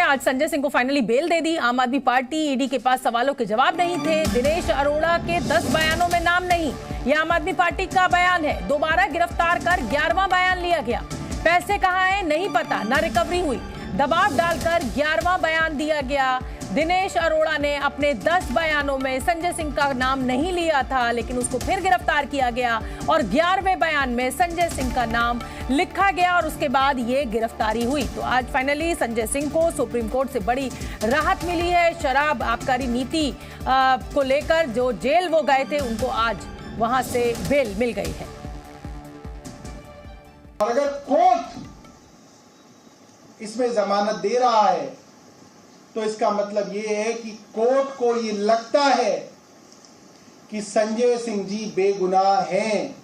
आज संजय सिंह को finally bell दे दी आम आदमी पार्टी। ईडी के पास सवालों के जवाब नहीं थे। दिनेश अरोड़ा के 10 बयानों में नाम नहीं, यह आम आदमी पार्टी का बयान है। दोबारा गिरफ्तार कर 11वां बयान लिया गया। पैसे कहाँ हैं नहीं पता, न रिकवरी हुई। दबाव डालकर 11वां बयान दिया गया। दिनेश अरोड़ा ने अपने 10 बयानों में संजय सिंह का नाम नहीं लिया था, लेकिन उसको फिर गिरफ्तार किया गया और 11वें बयान में संजय सिंह का नाम लिखा गया और उसके बाद ये गिरफ्तारी हुई। तो आज फाइनली संजय सिंह को सुप्रीम कोर्ट से बड़ी राहत मिली है। शराब आबकारी नीति को लेकर जो जेल वो गए थे, उनको आज वहां से बेल मिल गई है। अगर कोर्ट इसमें जमानत दे रहा है तो इसका मतलब ये है कि कोर्ट को ये लगता है कि संजय सिंह जी बेगुनाह हैं।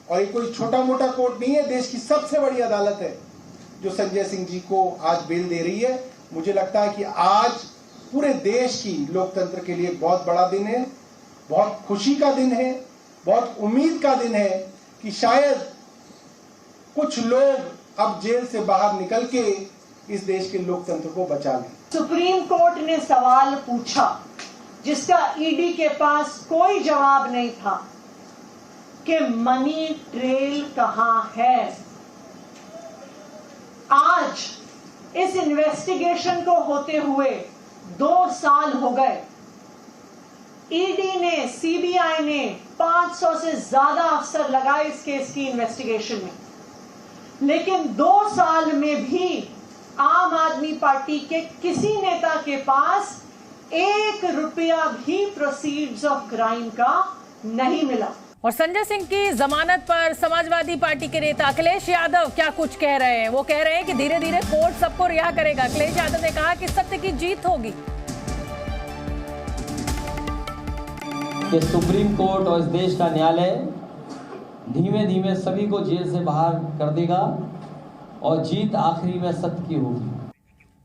और ये कोई छोटा मोटा कोर्ट नहीं है, देश की सबसे बड़ी अदालत है जो संजय सिंह जी को आज बेल दे रही है। मुझे लगता है कि आज पूरे देश की लोकतंत्र के लिए बहुत बड़ा दिन है, बहुत खुशी का दिन है, बहुत उम्मीद का दिन है कि शायद कुछ लोग अब जेल से बाहर निकल के इस देश के लोकतंत्र को बचा लें। सुप्रीम कोर्ट ने सवाल पूछा जिसका ईडी के पास कोई जवाब नहीं था कि मनी ट्रेल कहां है। आज इस इन्वेस्टिगेशन को होते हुए 2 साल हो गए। ईडी ने, सीबीआई ने 500 से ज्यादा अफसर लगाए इस केस की इन्वेस्टिगेशन में, लेकिन 2 साल में भी आम आदमी पार्टी के किसी नेता के पास 1 रुपया भी प्रोसीड्स ऑफ क्राइम का नहीं मिला। और संजय सिंह की जमानत पर समाजवादी पार्टी के नेता अखिलेश यादव क्या कुछ कह रहे हैं। वो कह रहे हैं कि धीरे धीरे कोर्ट सबको रिहा करेगा। अखिलेश यादव ने कहा कि सत्य की जीत होगी। कि सुप्रीम कोर्ट और इस देश का न्यायालय धीमे धीमे सभी को जेल से बाहर कर देगा और जीत आखिरी में सत्य की होगी।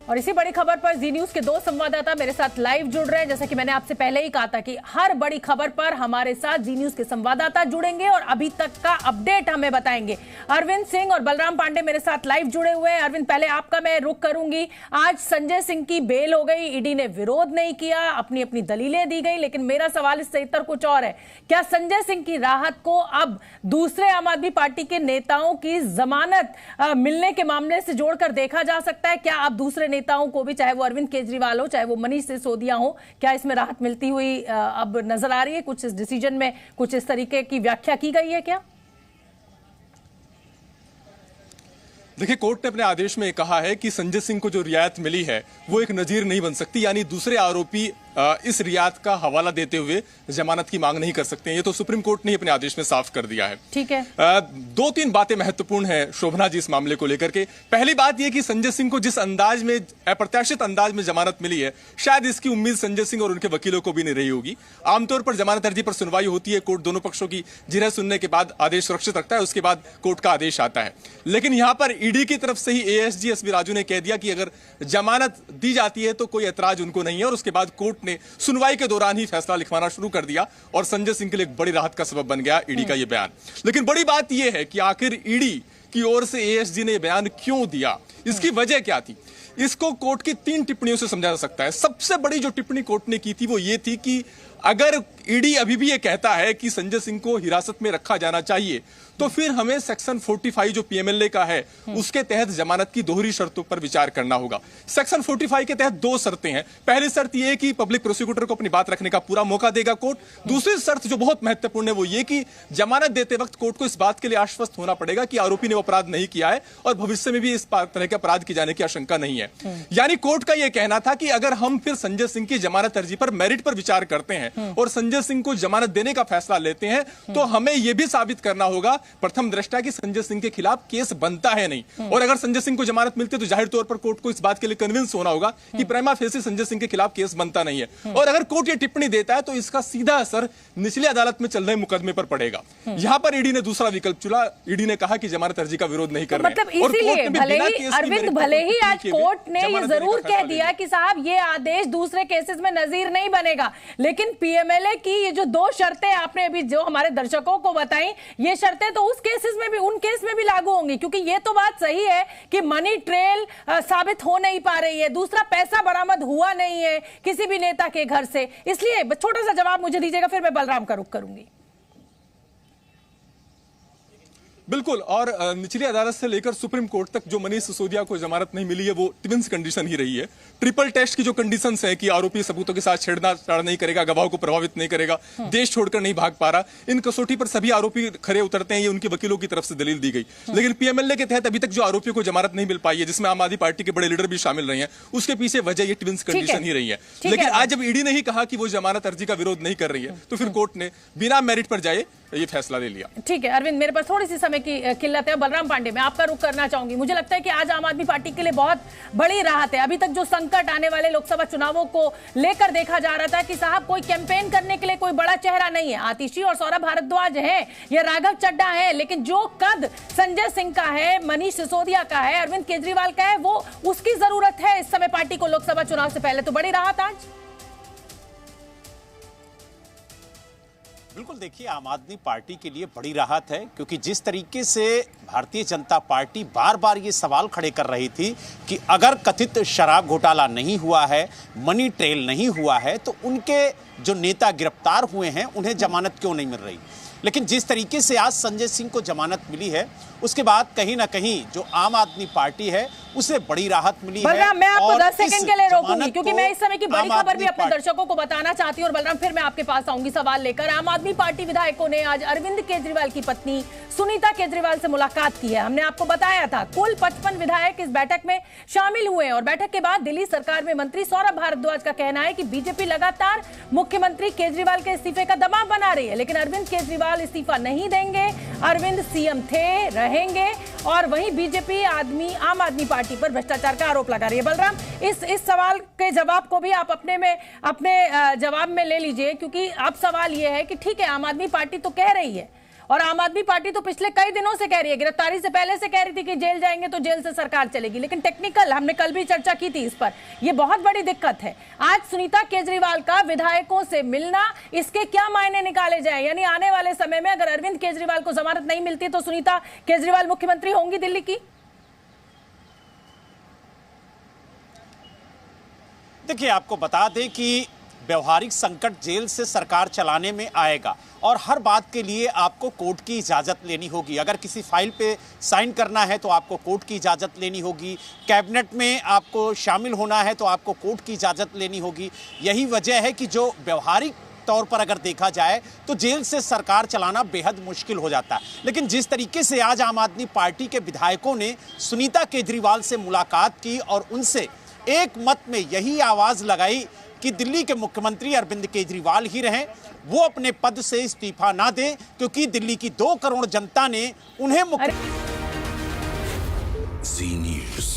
और इसी बड़ी खबर पर जी न्यूज के 2 संवाददाता मेरे साथ लाइव जुड़ रहे हैं। जैसा कि मैंने आपसे पहले ही कहा था कि हर बड़ी खबर पर हमारे साथ जी न्यूज के संवाददाता जुड़ेंगे और अभी तक का अपडेट हमें बताएंगे। अरविंद सिंह और बलराम पांडे मेरे साथ लाइव जुड़े हुए हैं। अरविंद, पहले आपका मैं रुख करूंगी। आज संजय सिंह की बेल हो गई, ईडी ने विरोध नहीं किया, अपनी अपनी दलीलें दी गई, लेकिन मेरा सवाल इससे इतर कुछ और है। क्या संजय सिंह की राहत को अब दूसरे आम आदमी पार्टी के नेताओं की जमानत मिलने के मामले से जोड़कर देखा जा सकता है? क्या अब दूसरे नेताओं को भी, चाहे वो अरविंद केजरीवाल हो, चाहे वो मनीष सिसोदिया हो, क्या इसमें राहत मिलती हुई अब नजर आ रही है? कुछ इस डिसीजन में कुछ इस तरीके की व्याख्या की गई है क्या? देखिए, कोर्ट ने अपने आदेश में कहा है कि संजय सिंह को जो रियायत मिली है वो एक नजीर नहीं बन सकती, यानी दूसरे आरोपी इस रियायत का हवाला देते हुए जमानत की मांग नहीं कर सकते हैं। ये तो सुप्रीम कोर्ट ने अपने आदेश में साफ कर दिया है। ठीक है। 2-3 बातें महत्वपूर्ण है शोभना जी इस मामले को लेकर के। पहली बात यह कि संजय सिंह को जिस अंदाज में, अप्रत्याशित अंदाज में जमानत मिली है, शायद इसकी उम्मीद संजय सिंह और उनके वकीलों को भी नहीं रही होगी। आमतौर पर जमानत अर्जी पर सुनवाई होती है, कोर्ट दोनों पक्षों की जिरह सुनने के बाद आदेश सुरक्षित रखता है, उसके बाद कोर्ट का आदेश आता है। लेकिन यहां पर ईडी की तरफ से ही एएसजी एसबी राजू ने कह दिया कि अगर जमानत दी जाती है तो कोई ऐतराज उनको नहीं है, और उसके बाद कोर्ट ने सुनवाई के दौरान ही फैसला लिखवाना शुरू कर दिया और संजय सिंह के लिए एक बड़ी राहत का सबब बन गया ईडी का यह बयान। लेकिन बड़ी बात यह है कि आखिर ईडी की ओर से एएसजी ने यह बयान क्यों दिया, इसकी वजह क्या थी? इसको कोर्ट की 3 टिप्पणियों से समझा जा सकता है। सबसे बड़ी जो टिप्पणी कोर्ट ने की थी वो ये थी कि अगर ईडी अभी भी ये कहता है कि संजय सिंह को हिरासत में रखा जाना चाहिए, तो फिर हमें सेक्शन 45 जो पीएमएलए का है उसके तहत जमानत की दोहरी शर्तों पर विचार करना होगा। सेक्शन 45 के तहत 2 शर्तें हैं। पहली शर्त यह कि पब्लिक प्रोसिक्यूटर को अपनी बात रखने का पूरा मौका देगा कोर्ट। दूसरी शर्त जो बहुत महत्वपूर्ण है वो ये कि जमानत देते वक्त कोर्ट को इस बात के लिए आश्वस्त होना पड़ेगा कि आरोपी ने वो अपराध नहीं किया है और भविष्य में भी इस तरह के अपराध की जाने की आशंका नहीं है। यानी कोर्ट का यह कहना था कि अगर हम फिर संजय सिंह की जमानत अर्जी पर मेरिट पर विचार करते हैं और संजय सिंह को जमानत देने का फैसला लेते हैं, तो हमें यह भी साबित करना होगा प्रथम दृष्टया कि संजय सिंह के खिलाफ केस बनता है नहीं। और अगर संजय सिंह को जमानत मिलती है तो जाहिर तौर पर कोर्ट को इस बात के लिए कन्विंस होना होगा कि प्रिमा फेसी संजय सिंह के खिलाफ केस बनता नहीं है। और अगर कोर्ट ये टिप्पणी देता है तो इसका सीधा असर निचली अदालत में चल रहे मुकदमे पर पड़ेगा। यहां पर ईडी ने दूसरा विकल्प चुना। ईडी ने कहा कि जमानत अर्जी का विरोध नहीं कर रहे। मतलब इसीलिए भले ही आज कोर्ट ने ये जरूर कह दिया कि साहब ये आदेश दूसरे केसेस में नजीर नहीं बनेगा, लेकिन पीएमएलए की ये जो 2 शर्तें आपने अभी जो हमारे दर्शकों को बताई, ये शर्तें तो उस केसेस में भी, उन केस में भी लागू होंगी, क्योंकि ये तो बात सही है कि मनी ट्रेल साबित हो नहीं पा रही है, दूसरा पैसा बरामद हुआ नहीं है किसी भी नेता के घर से। इसलिए छोटा सा जवाब मुझे दीजिएगा, फिर मैं बलराम का रुख करूंगी। बिल्कुल, और निचली अदालत से लेकर सुप्रीम कोर्ट तक जो मनीष सिसोदिया को जमानत नहीं मिली है वो ट्विंस कंडीशन ही रही है। ट्रिपल टेस्ट की जो कंडीशंस है कि आरोपी सबूतों के साथ छेड़छाड़ नहीं करेगा, गवाहों को प्रभावित नहीं करेगा, देश छोड़कर नहीं भाग पा रहा, इन कसौटी पर सभी आरोपी खरे उतरते हैं, ये उनके वकीलों की तरफ से दलील दी गई। लेकिन पीएमएलए के तहत अभी तक जो आरोपियों को जमानत नहीं मिल पाई है, जिसमें आम आदमी पार्टी के बड़े लीडर भी शामिल रहे हैं, उसके पीछे वजह ये ट्विंस कंडीशन ही रही है। लेकिन आज जब ईडी ने ही कहा कि वो जमानत अर्जी का विरोध नहीं कर रही है, तो फिर कोर्ट ने बिना मेरिट पर जाए ये फैसला ले लिया। ठीक है अरविंद, मेरे पास थोड़ी सी समय की किल्लत है। बलराम पांडे, मैं आपका रुख करना चाहूंगी। मुझे लगता है कि आज आम आदमी पार्टी के लिए बहुत बड़ी राहत है। अभी तक जो संकट आने वाले लोकसभा चुनावों को लेकर देखा जा रहा था कि साहब कोई कैंपेन करने के लिए कोई बड़ा चेहरा नहीं है, आतिशी और सौरभ भारद्वाज है या राघव चड्ढा है, लेकिन जो कद संजय सिंह का है, मनीष सिसोदिया का है, अरविंद केजरीवाल का है, वो उसकी जरूरत है इस समय पार्टी को लोकसभा चुनाव से पहले। तो बड़ी राहत आज। बिल्कुल, देखिए आम आदमी पार्टी के लिए बड़ी राहत है, क्योंकि जिस तरीके से भारतीय जनता पार्टी बार बार ये सवाल खड़े कर रही थी कि अगर कथित शराब घोटाला नहीं हुआ है, मनी ट्रेल नहीं हुआ है, तो उनके जो नेता गिरफ्तार हुए हैं उन्हें जमानत क्यों नहीं मिल रही। लेकिन जिस तरीके से आज संजय सिंह को जमानत मिली है, उसके बाद कहीं ना कहीं जो आम आदमी पार्टी है उसे बड़ी राहत मिली है। मैं आपको 10 सेकंड के लिए रोकूंगी, क्योंकि मैं इस समय की बड़ी खबर भी अपने दर्शकों को बताना चाहती हूं। और बलराम, फिर मैं आपके पास आऊंगी सवाल लेकर। आम आदमी पार्टी विधायकों ने आज अरविंद केजरीवाल की पत्नी सुनीता केजरीवाल से मुलाकात की है। हमने आपको बताया था कुल 55 विधायक इस बैठक में शामिल हुए हैं। और बैठक के बाद दिल्ली सरकार में मंत्री सौरभ भारद्वाज का कहना है कि बीजेपी लगातार मुख्यमंत्री केजरीवाल के इस्तीफे का दबाव बना रही है, लेकिन अरविंद केजरीवाल इस्तीफा नहीं देंगे। अरविंद सीएम थे, रहेंगे, और वहीं बीजेपी आम आदमी पार्टी पर भ्रष्टाचार का आरोप लगा रही है। बलराम, इस सवाल के जवाब को भी आप अपने जवाब में ले लीजिए, क्योंकि अब सवाल यह है कि ठीक है, आम आदमी पार्टी तो कह रही है, और आम आदमी पार्टी तो पिछले कई दिनों से कह रही है, गिरफ्तारी से पहले से कह रही थी कि जेल जाएंगे तो जेल से सरकार चलेगी, लेकिन टेक्निकल, हमने कल भी चर्चा की थी इस पर, यह बहुत बड़ी दिक्कत है। आज सुनीता केजरीवाल का विधायकों से मिलना, इसके क्या मायने निकाले जाए? यानी आने वाले समय में अगर अरविंद केजरीवाल को जमानत नहीं मिलती तो सुनीता केजरीवाल मुख्यमंत्री होंगी दिल्ली की? देखिए, आपको बता दें कि व्यवहारिक संकट जेल से सरकार चलाने में आएगा, और हर बात के लिए आपको कोर्ट की इजाज़त लेनी होगी। अगर किसी फाइल पे साइन करना है तो आपको कोर्ट की इजाज़त लेनी होगी, कैबिनेट में आपको शामिल होना है तो आपको कोर्ट की इजाज़त लेनी होगी। यही वजह है कि जो व्यवहारिक तौर पर अगर देखा जाए तो जेल से सरकार चलाना बेहद मुश्किल हो जाता है। लेकिन जिस तरीके से आज आम आदमी पार्टी के विधायकों ने सुनीता केजरीवाल से मुलाकात की और उनसे एक मत में यही आवाज़ लगाई कि दिल्ली के मुख्यमंत्री अरविंद केजरीवाल ही रहें, वो अपने पद से इस्तीफा ना दें, क्योंकि दिल्ली की 2 करोड़ जनता ने उन्हें जी न्यूज़।